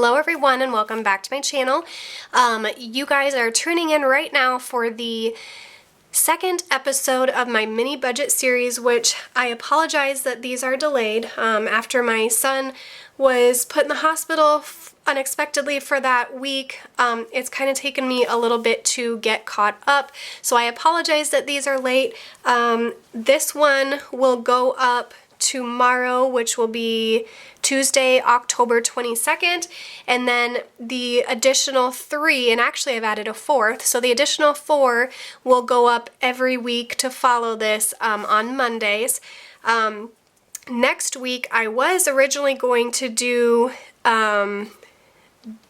Hello everyone and welcome back to my channel. You guys are tuning in right now for the second episode of my mini budget series, which I apologize that these are delayed. After my son was put in the hospital unexpectedly for that week, it's kind of taken me a little bit to get caught up, so I apologize that these are late. This one will go up tomorrow, which will be Tuesday, October 22nd, and then the additional 3, and actually I've added a 4th, so the additional 4 will go up every week to follow this on Mondays. Next week I was originally going to do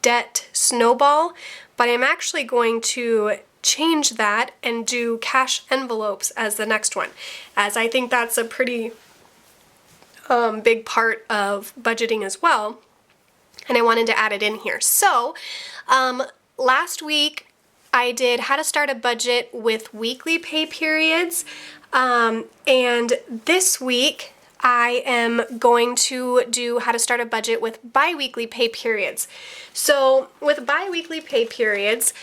debt snowball, but I'm actually going to change that and do cash envelopes as the next one, as I think that's a pretty big part of budgeting as well, and I wanted to add it in here. So last week I did how to start a budget with weekly pay periods, and this week I am going to do how to start a budget with bi-weekly pay periods. So with bi-weekly pay periods,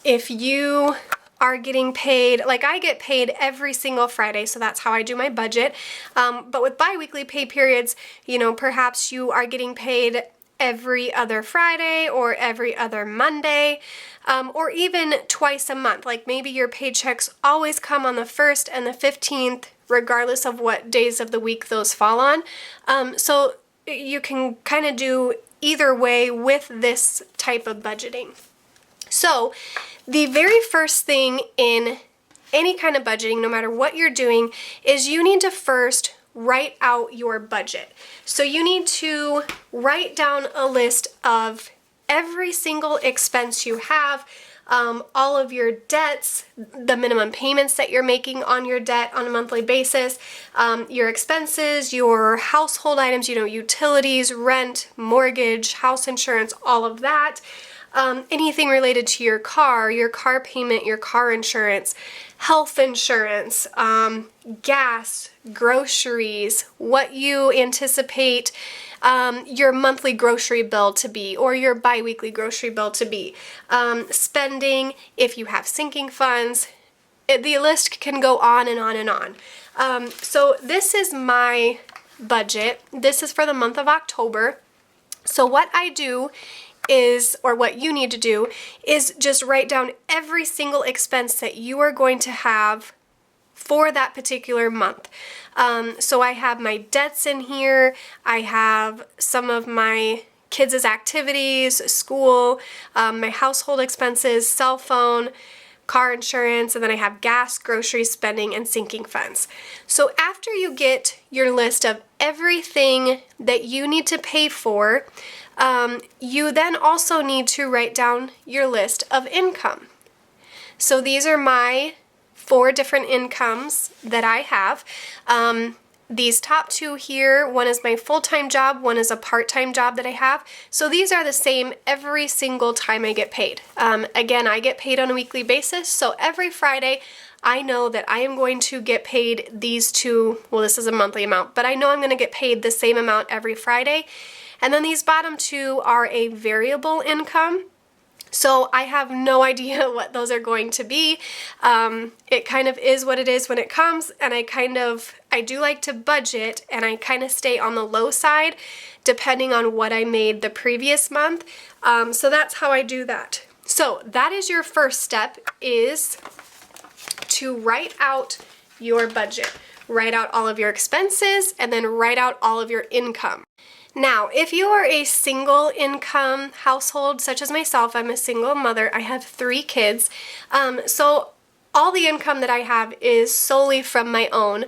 if you are getting paid, like I get paid every single Friday, so that's how I do my budget. But with bi-weekly pay periods, you know, perhaps you are getting paid every other Friday or every other Monday, or even twice a month. Like maybe your paychecks always come on the 1st and the 15th, regardless of what days of the week those fall on. So you can kind of do either way with this type of budgeting. So the very first thing in any kind of budgeting, no matter what you're doing, is you need to first write out your budget. So you need to write down a list of every single expense you have, all of your debts, the minimum payments that you're making on your debt on a monthly basis, your expenses, your household items, you know, utilities, rent, mortgage, house insurance, all of that. Anything related to your car payment, your car insurance, health insurance, gas, groceries, what you anticipate your monthly grocery bill to be, or your bi-weekly grocery bill to be, spending, if you have sinking funds. The list can go on and on and on. So this is my budget. This is for the month of October. So what I do is, or what you need to do, is just write down every single expense that you are going to have for that particular month. So I have my debts in here, I have some of my kids' activities, school, my household expenses, cell phone, car insurance, and then I have gas, grocery spending, and sinking funds. So after you get your list of everything that you need to pay for, you then also need to write down your list of income. So these are my 4 different incomes that I have. These top 2 here, one is my full-time job, one is a part-time job that I have. So these are the same every single time I get paid. Again, I get paid on a weekly basis, so every Friday I know that I am going to get paid these 2, well, this is a monthly amount, but I know I'm going to get paid the same amount every Friday. And then these bottom 2 are a variable income. So I have no idea what those are going to be. It kind of is what it is when it comes, and I do like to budget, and I kind of stay on the low side depending on what I made the previous month. So that's how I do that. So that is your first step, is to write out your budget. Write out all of your expenses, and then write out all of your income. Now, if you are a single income household, such as myself, I'm a single mother, I have 3 kids, so all the income that I have is solely from my own,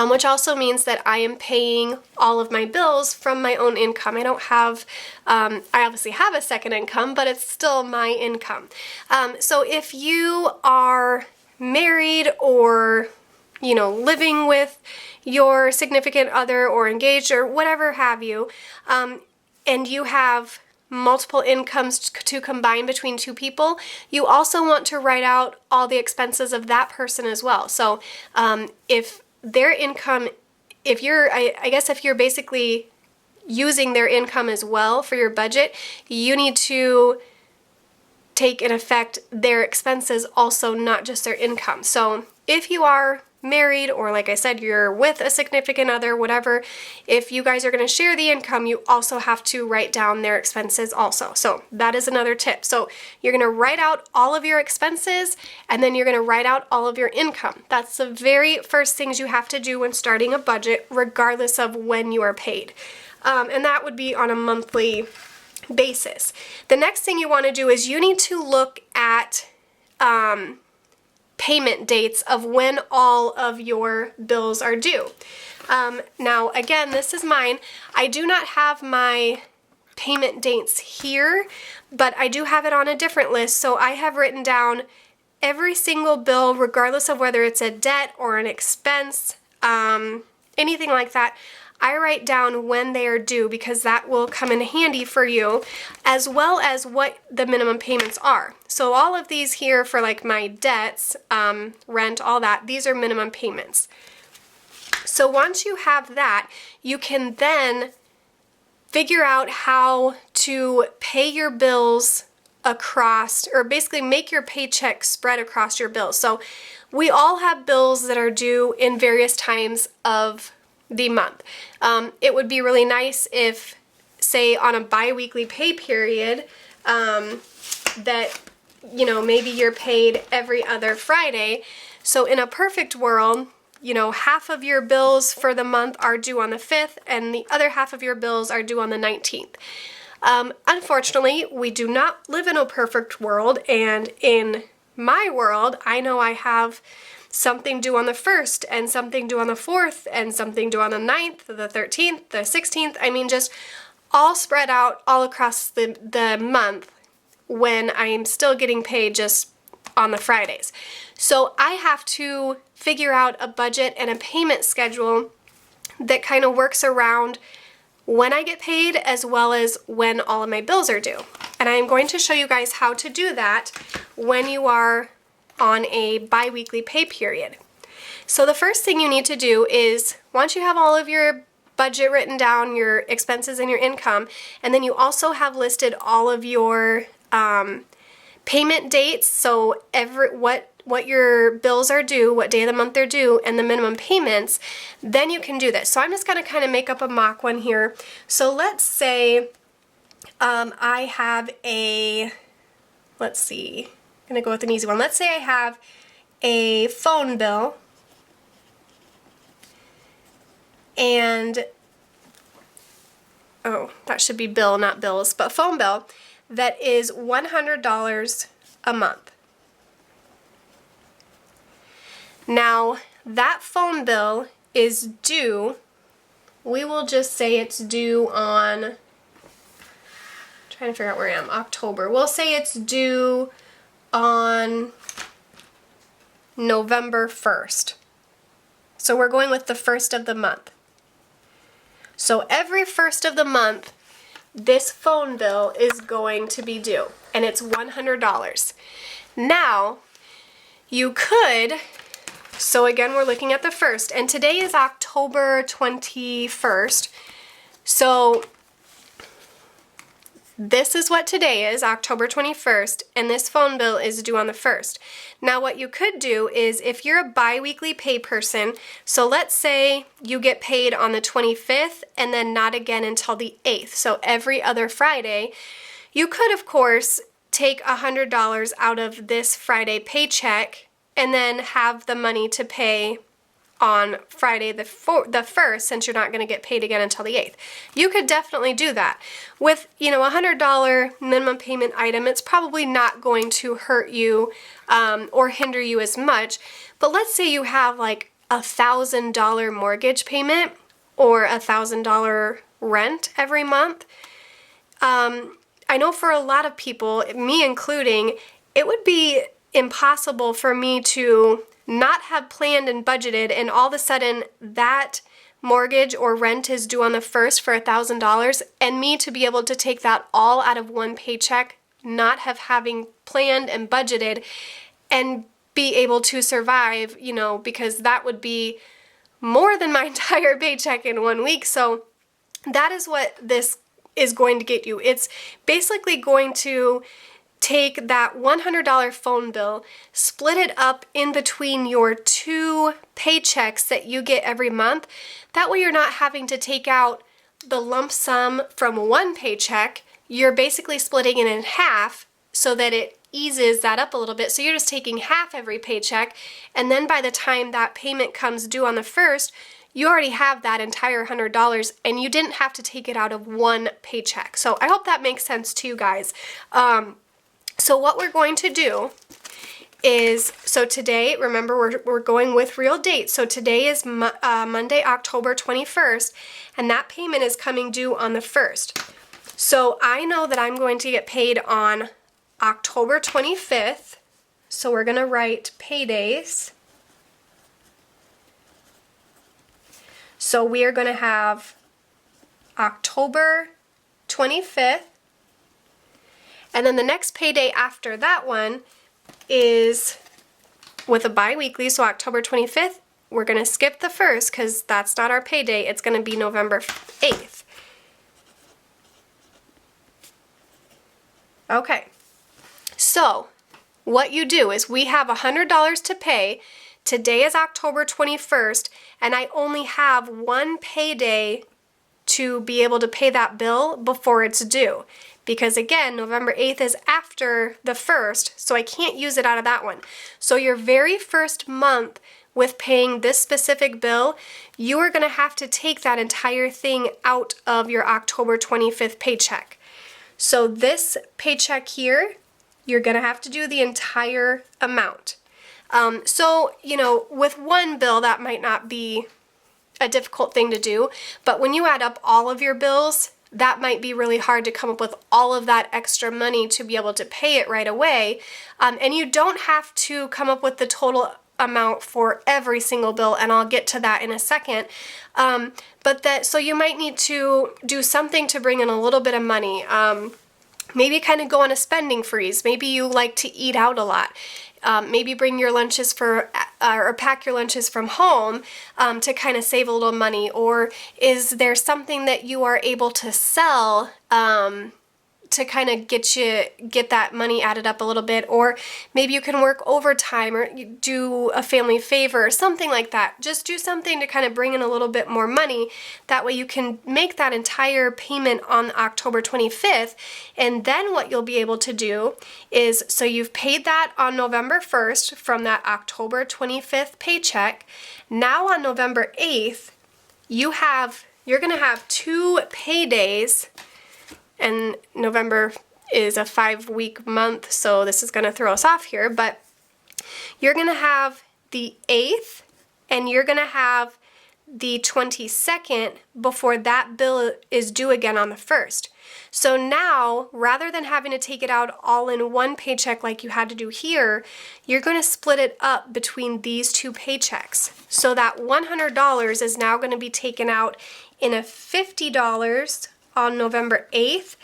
which also means that I am paying all of my bills from my own income. I don't have, I obviously have a second income, but it's still my income. So if you are married or, you know, living with your significant other or engaged or whatever have you, and you have multiple incomes to combine between 2 people, you also want to write out all the expenses of that person as well. So if their income, if you're, I guess if you're basically using their income as well for your budget, you need to take in effect their expenses also, not just their income. So if you are married, or like I said, you're with a significant other, whatever, if you guys are going to share the income, you also have to write down their expenses also. So that is another tip. So you're going to write out all of your expenses, and then you're going to write out all of your income. That's the very first things you have to do when starting a budget, regardless of when you are paid. And that would be on a monthly basis. The next thing you want to do is you need to look at payment dates of when all of your bills are due. Now, again, this is mine. I do not have my payment dates here, but I do have it on a different list. So I have written down every single bill, regardless of whether it's a debt or an expense, anything like that. I write down when they are due, because that will come in handy for you, as well as what the minimum payments are. So all of these here for like my debts, rent, all that, these are minimum payments. So once you have that, you can then figure out how to pay your bills across, or basically make your paycheck spread across your bills. So we all have bills that are due in various times of the month. It would be really nice if, say, on a biweekly pay period, that, you know, maybe you're paid every other Friday. So in a perfect world, you know, half of your bills for the month are due on the 5th, and the other half of your bills are due on the 19th. Unfortunately, we do not live in a perfect world, and in my world, I know I have something due on the 1st, and something due on the 4th, and something due on the 9th, the 13th, the 16th. I mean, just all spread out all across the month, when I'm still getting paid just on the Fridays. So I have to figure out a budget and a payment schedule that kind of works around when I get paid, as well as when all of my bills are due. And I am going to show you guys how to do that when you are on a bi-weekly pay period. So the first thing you need to do is, once you have all of your budget written down, your expenses and your income, and then you also have listed all of your payment dates, so what your bills are due, what day of the month they're due, and the minimum payments, then you can do this. So I'm just going to kind of make up a mock one here. So let's say I have a, let's see, I'm going to go with an easy one. Let's say I have a phone bill, and, oh, that should be bill, not bills, but phone bill, that is $100 a month. Now, that phone bill is due, we will just say it's due on, I'm trying to figure out where I am, October. We'll say it's due on November 1st. So we're going with the 1st of the month. So every 1st of the month, this phone bill is going to be due, and it's $100. Now, you could, so again, we're looking at the 1st, and today is October 21st. So this is what today is, October 21st, and this phone bill is due on the 1st. Now what you could do is, if you're a bi-weekly pay person, so let's say you get paid on the 25th and then not again until the 8th, so every other Friday, you could of course take $100 out of this Friday paycheck and then have the money to pay on Friday the 1st, since you're not going to get paid again until the 8th. You could definitely do that. With, you know, a $100 minimum payment item, it's probably not going to hurt you or hinder you as much. But let's say you have like $1,000 mortgage payment or $1,000 rent every month. I know for a lot of people, me including, it would be impossible for me to not have planned and budgeted, and all of a sudden that mortgage or rent is due on the 1st for $1,000, and me to be able to take that all out of one paycheck, not having planned and budgeted, and be able to survive, you know, because that would be more than my entire paycheck in 1 week. So that is what this is going to get you. It's basically going to take that $100 phone bill, split it up in between your 2 paychecks that you get every month. That way you're not having to take out the lump sum from one paycheck. You're basically splitting it in half so that it eases that up a little bit. So you're just taking half every paycheck, and then by the time that payment comes due on the 1st, you already have that entire $100 and you didn't have to take it out of one paycheck. So I hope that makes sense to you guys. So what we're going to do is, so today, remember we're going with real dates. So today is Monday, October 21st, and that payment is coming due on the 1st. So I know that I'm going to get paid on October 25th. So we're going to write paydays. So we are going to have October 25th. And then the next payday after that one is with a biweekly, so October 25th. We're going to skip the 1st because that's not our payday. It's going to be November 8th. Okay, so what you do is we have $100 to pay. Today is October 21st, and I only have one payday to be able to pay that bill before it's due. Because again, November 8th is after the 1st, so I can't use it out of that one. So your very first month with paying this specific bill, you are going to have to take that entire thing out of your October 25th paycheck. So this paycheck here, you're going to have to do the entire amount. So, you know, with one bill, that might not be a difficult thing to do, but when you add up all of your bills, that might be really hard to come up with all of that extra money to be able to pay it right away. And you don't have to come up with the total amount for every single bill, and I'll get to that in a second. So you might need to do something to bring in a little bit of money. Maybe kind of go on a spending freeze. Maybe you like to eat out a lot. Maybe bring your lunches or pack your lunches from home to kind of save a little money. Or is there something that you are able to sell to kind of get that money added up a little bit? Or maybe you can work overtime or you do a family favor or something like that. Just do something to kind of bring in a little bit more money. That way you can make that entire payment on October 25th. And then what you'll be able to do is, so you've paid that on November 1st from that October 25th paycheck. Now on November 8th, you're going to have 2 paydays. And November is a 5-week month, so this is going to throw us off here, but you're going to have the 8th and you're going to have the 22nd before that bill is due again on the 1st. So now, rather than having to take it out all in one paycheck like you had to do here, you're going to split it up between these 2 paychecks. So that $100 is now going to be taken out in a $50 on November 8th,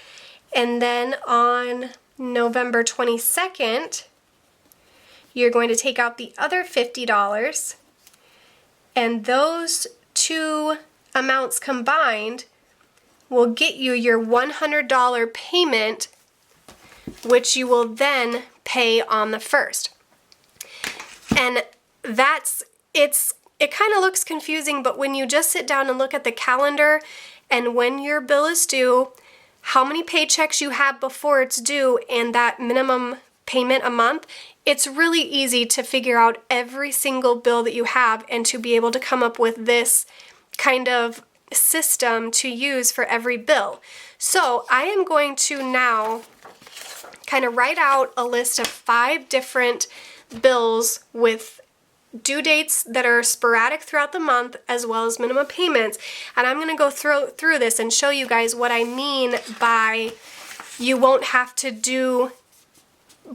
and then on November 22nd, you're going to take out the other $50, and those 2 amounts combined will get you your $100 payment, which you will then pay on the 1st. And it kind of looks confusing, but when you just sit down and look at the calendar and when your bill is due, how many paychecks you have before it's due, and that minimum payment a month, it's really easy to figure out every single bill that you have and to be able to come up with this kind of system to use for every bill. So I am going to now kind of write out a list of 5 different bills with due dates that are sporadic throughout the month, as well as minimum payments. And I'm going to go through this and show you guys what I mean by you won't have to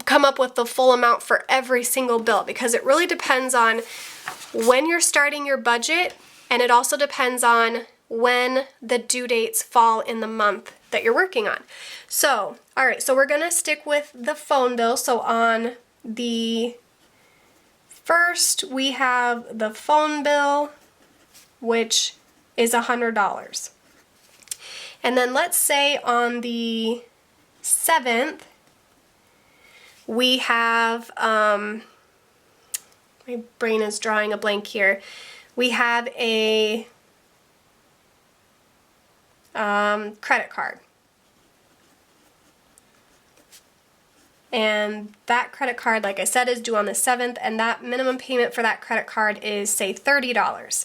come up with the full amount for every single bill, because it really depends on when you're starting your budget, and it also depends on when the due dates fall in the month that you're working on. So, all right, so we're going to stick with the phone bill. So on the first, we have the phone bill, which is $100. And then let's say on the 7th, we have, my brain is drawing a blank here. We have a credit card. And that credit card, like I said, is due on the 7th, and that minimum payment for that credit card is, say, $30.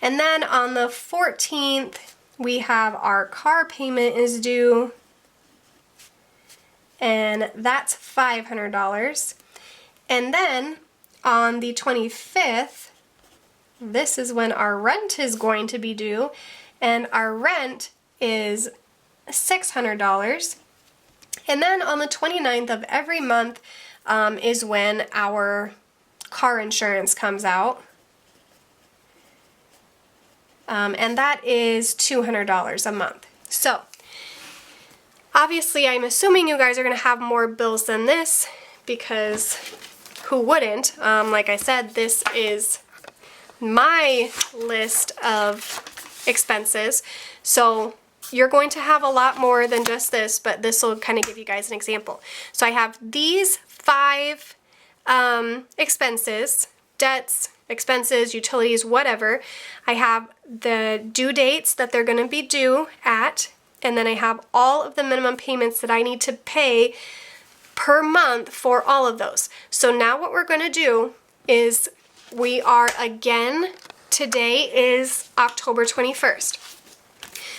And then on the 14th, we have our car payment is due, and that's $500. And then on the 25th, this is when our rent is going to be due, and our rent is $600. And then on the 29th of every month is when our car insurance comes out. And that is $200 a month. So, obviously I'm assuming you guys are going to have more bills than this, because who wouldn't? Like I said, this is my list of expenses. So you're going to have a lot more than just this, but this will kind of give you guys an example. So I have these 5 expenses, debts, expenses, utilities, whatever. I have the due dates that they're going to be due at, and then I have all of the minimum payments that I need to pay per month for all of those. So now what we're going to do is we are again, today is October 21st.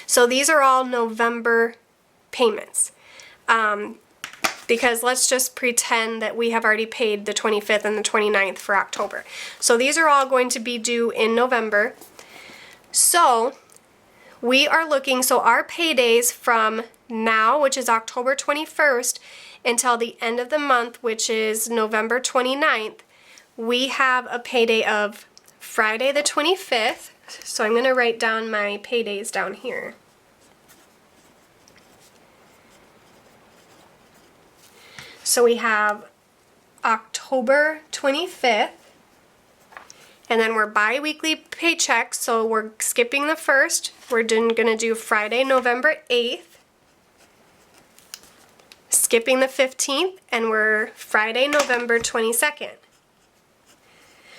So these are all November payments. Because let's just pretend that we have already paid the 25th and the 29th for October. So these are all going to be due in November. So we are looking, so our paydays from now, which is October 21st, until the end of the month, which is November 29th, we have a payday of Friday the 25th. So I'm going to write down my paydays down here. So we have October 25th, and then we're bi-weekly paychecks, so we're skipping the 1st. We're going to do Friday, November 8th, skipping the 15th, and we're Friday, November 22nd.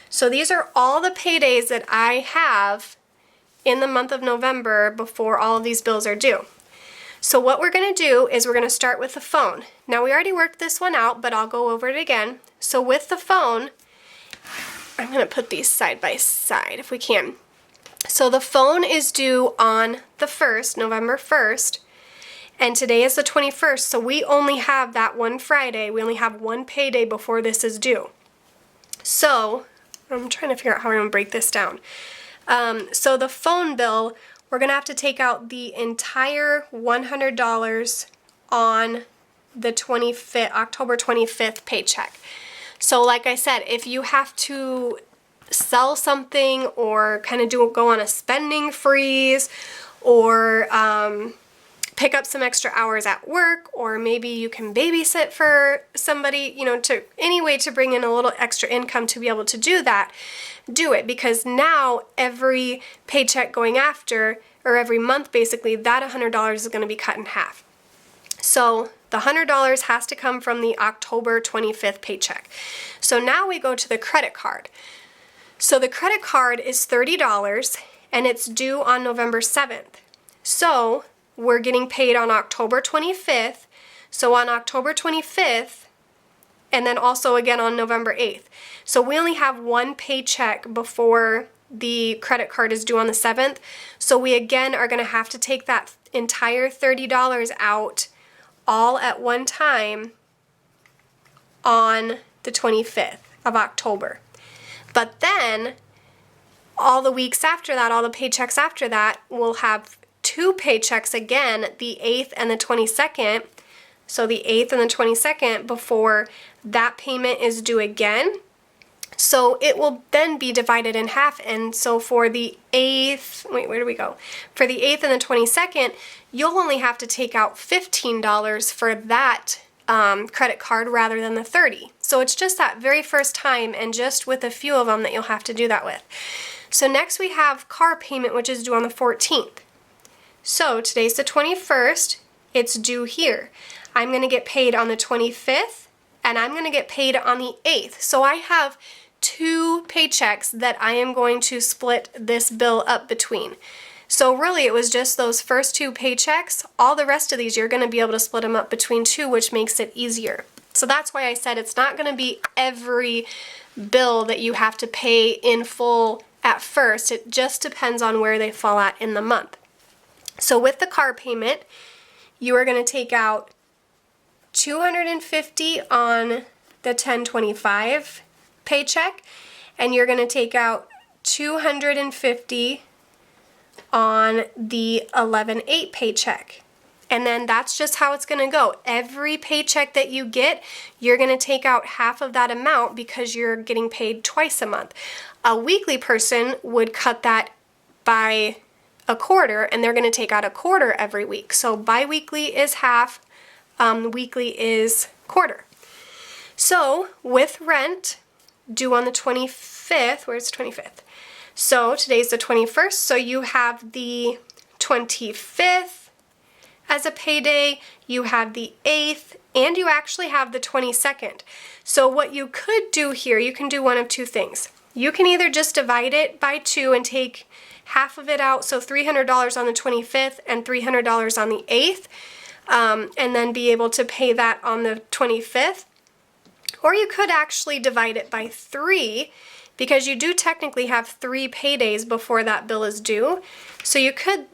So these are all the paydays that I have in the month of November before all of these bills are due. So what we're going to do is we're going to start with the phone. Now we already worked this one out, but I'll go over it again. So with the phone, I'm going to put these side by side if we can. So the phone is due on the 1st, November 1st, and today is the 21st, so we only have that one Friday. We only have one payday before this is due. So I'm trying to figure out how we're going to break this down. So the phone bill, we're going to have to take out the entire $100 on the October 25th paycheck. So like I said, if you have to sell something or kind of go on a spending freeze, or pick up some extra hours at work, or maybe you can babysit for somebody, you know, to any way to bring in a little extra income to be able to do that, do it, because now every paycheck going after, or every month basically, that $100 is going to be cut in half. So the $100 has to come from the October 25th paycheck. So now we go to the credit card. So the credit card is $30 and it's due on November 7th. So we're getting paid on October 25th. So on October 25th, and then also again on November 8th. So we only have one paycheck before the credit card is due on the 7th. So we again are going to have to take that entire $30 out all at one time on the 25th of October. But then all the weeks after that, all the paychecks after that, we'll have two paychecks again, the 8th and the 22nd. So the 8th and the 22nd before that payment is due again. So it will then be divided in half, and so for the 8th, wait, where do we go? For the 8th and the 22nd, you'll only have to take out $15 for that credit card rather than the $30. So it's just that very first time, and just with a few of them, that you'll have to do that with. So next we have car payment, which is due on the 14th. So today's the 21st, it's due here. I'm gonna get paid on the 25th, and I'm gonna get paid on the 8th. So I have 2 paychecks that I am going to split this bill up between. So really it was just those first 2 paychecks. All the rest of these you're gonna be able to split them up between 2, which makes it easier. So that's why I said it's not gonna be every bill that you have to pay in full at first. It just depends on where they fall at in the month. So with the car payment, you are gonna take out $250 on the 10/25 paycheck, and you're going to take out $250 on the 11/8 paycheck. And then that's just how it's going to go. Every paycheck that you get, you're going to take out half of that amount because you're getting paid twice a month. A weekly person would cut that by a quarter, and they're going to take out a quarter every week. So biweekly is half, weekly is quarter. So with rent due on the 25th, where's the 25th? So today's the 21st, so you have the 25th as a payday, you have the 8th, and you actually have the 22nd. So what you could do here, you can do one of 2 things. You can either just divide it by 2 and take half of it out, so $300 on the 25th and $300 on the 8th, and then be able to pay that on the 25th. Or you could actually divide it by 3, because you do technically have 3 paydays before that bill is due. So you could,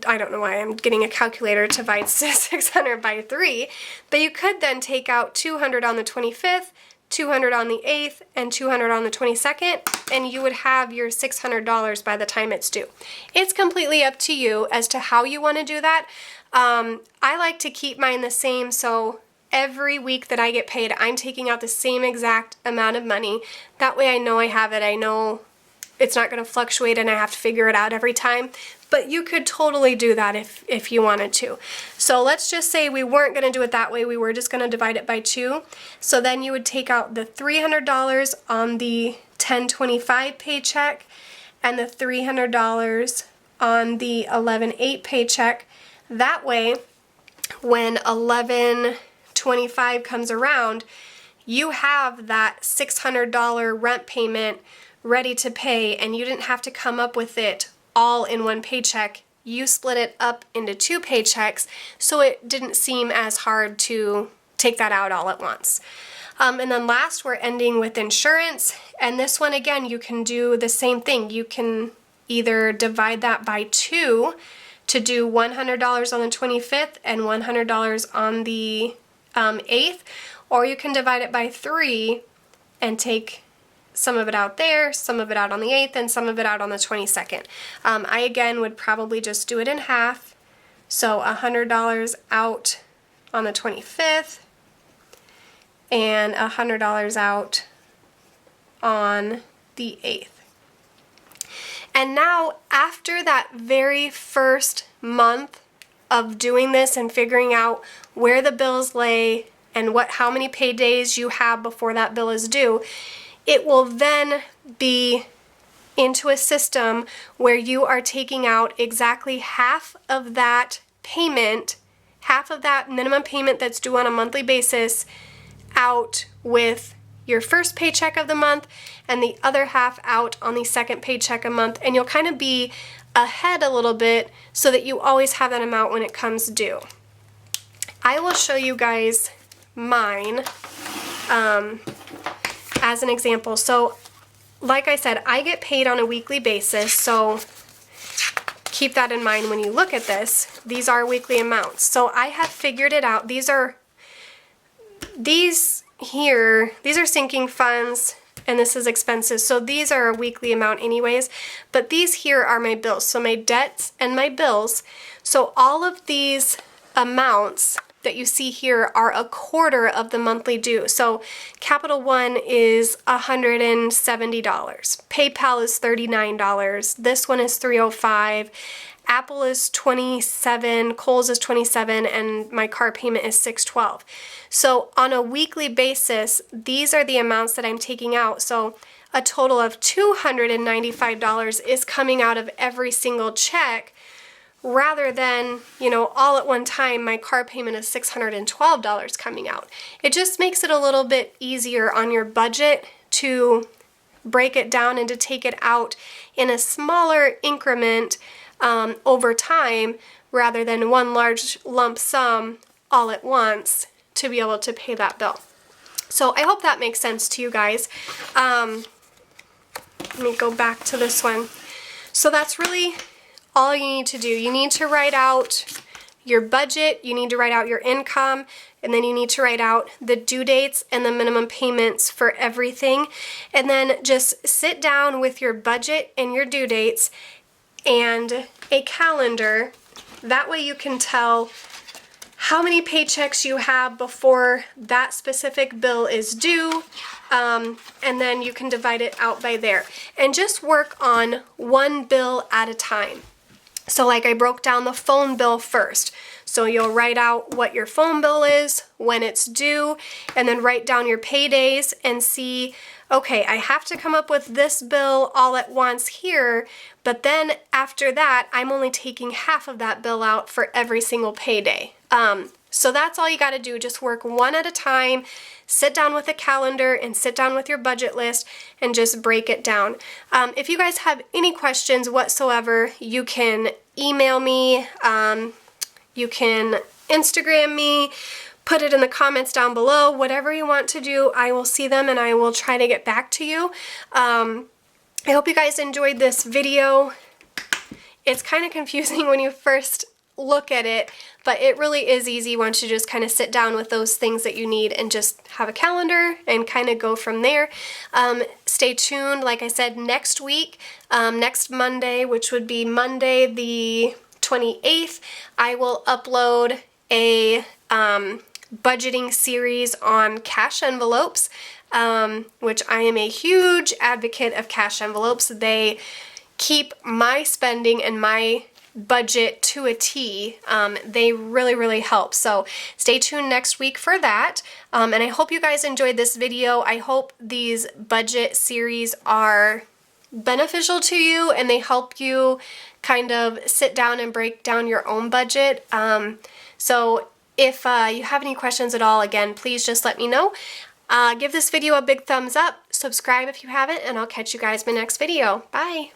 I don't know why I'm getting a calculator to divide 600 by 3, but you could then take out $200 on the 25th, $200 on the 8th, and $200 on the 22nd, and you would have your $600 by the time it's due. It's completely up to you as to how you want to do that. I like to keep mine the same, so every week that I get paid, I'm taking out the same exact amount of money. That way I know I have it. I know it's not going to fluctuate and I have to figure it out every time. But you could totally do that if you wanted to. So let's just say we weren't going to do it that way. We were just going to divide it by 2. So then you would take out the $300 on the 10/25 paycheck and the $300 on the 11/8 paycheck. That way, when 11/25 comes around, you have that $600 rent payment ready to pay, and you didn't have to come up with it all in one paycheck. You split it up into 2 paychecks, so it didn't seem as hard to take that out all at once. And then last, we're ending with insurance, and this one again, you can do the same thing. You can either divide that by 2 to do $100 on the 25th and $100 on the 8th, or you can divide it by 3 and take some of it out there, some of it out on the 8th, and some of it out on the 22nd. I again would probably just do it in half, so $100 out on the 25th and $100 out on the 8th. And now, after that very first month of doing this and figuring out where the bills lay and how many paydays you have before that bill is due, it will then be into a system where you are taking out exactly half of that payment, half of that minimum payment that's due on a monthly basis, out with your first paycheck of the month and the other half out on the second paycheck a month, and you'll kind of be ahead a little bit so that you always have that amount when it comes due. I will show you guys mine as an example. So like I said, I get paid on a weekly basis, so keep that in mind when you look at this. These are weekly amounts. So I have figured it out. These here, these are sinking funds, and this is expenses. So these are a weekly amount anyways, but these here are my bills. So my debts and my bills. So all of these amounts that you see here are a quarter of the monthly due. So Capital One is $170. PayPal is $39. This one is $305. Apple is $27, Kohl's is $27, and my car payment is $612. So on a weekly basis, these are the amounts that I'm taking out. So a total of $295 is coming out of every single check rather than, you know, all at one time my car payment is $612 coming out. It just makes it a little bit easier on your budget to break it down and to take it out in a smaller increment over time, rather than one large lump sum all at once to be able to pay that bill. So I hope that makes sense to you guys. Let me go back to this one. So that's really all you need to do. You need to write out your budget, you need to write out your income, and then you need to write out the due dates and the minimum payments for everything. And then just sit down with your budget and your due dates and a calendar. That way you can tell how many paychecks you have before that specific bill is due, and then you can divide it out by there. And just work on one bill at a time. So like I broke down the phone bill first. So you'll write out what your phone bill is, when it's due, and then write down your paydays and see, okay, I have to come up with this bill all at once here, but then after that, I'm only taking half of that bill out for every single payday. So that's all you got to do. Just work one at a time, sit down with a calendar and sit down with your budget list and just break it down. If you guys have any questions whatsoever, you can email me, you can Instagram me, put it in the comments down below, whatever you want to do. I will see them and I will try to get back to you. I hope you guys enjoyed this video. It's kind of confusing when you first look at it, but it really is easy once you just kind of sit down with those things that you need and just have a calendar and kind of go from there. Stay tuned, like I said, next week, next Monday, which would be Monday the 28th, I will upload a budgeting series on cash envelopes, which I am a huge advocate of cash envelopes. They keep my spending and my budget to a T. They really, really help. So stay tuned next week for that. And I hope you guys enjoyed this video. I hope these budget series are beneficial to you and they help you kind of sit down and break down your own budget. So if you have any questions at all, again, please just let me know. Give this video a big thumbs up, subscribe if you haven't, and I'll catch you guys in my next video. Bye!